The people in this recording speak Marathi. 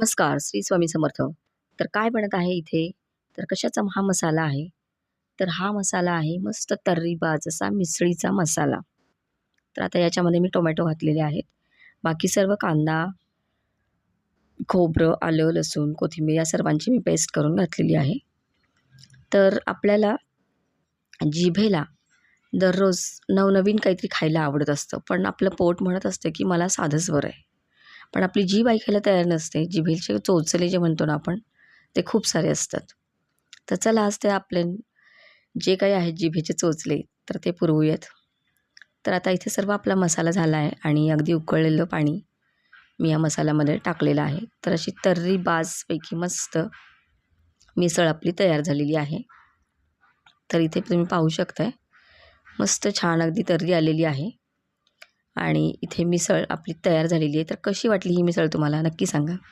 नमस्कार, श्री स्वामी समर्थ. तर काय बनत आहे इथे? तर कशाचा हा मसाला आहे? तर हा मसाला आहे मस्त तर्रीबाज असा मिसळीचा मसाला. तर आता याच्यामध्ये मी टोमॅटो घातलेले आहेत. बाकी सर्व कांदा, खोबरं, आलं, लसूण, कोथिंबीर या सर्वांची मी पेस्ट करून घातलेली आहे. तर आपल्याला जिभेला दररोज नवनवीन काहीतरी खायला आवडत असतं. पण आपलं पोट म्हणत असतं, की मला साधंच बरं आहे. पण आपली जीभ ऐकायला तयार नसते. जिभेचे चोचले जे म्हणतो ना आपण, ते खूप सारे असतात. तर चला आज ते आपले जे काही आहेत जिभेचे चोचले, तर ते पुरवूयात. तर आता इथे सर्व आपला मसाला झाला आहे आणि अगदी उकळलेलं पाणी मी या मसाल्यामध्ये टाकलेलं आहे. तर अशी तर्रीबाजपैकी मस्त मिसळ आपली तयार झालेली आहे. तर इथे तुम्ही पाहू शकताय, मस्त छान अगदी तर्री आलेली आहे आणि इथे मिसळ आपली तयार झालेली आहे. तर कशी वाटली ही मिसळ तुम्हाला नक्की सांगा.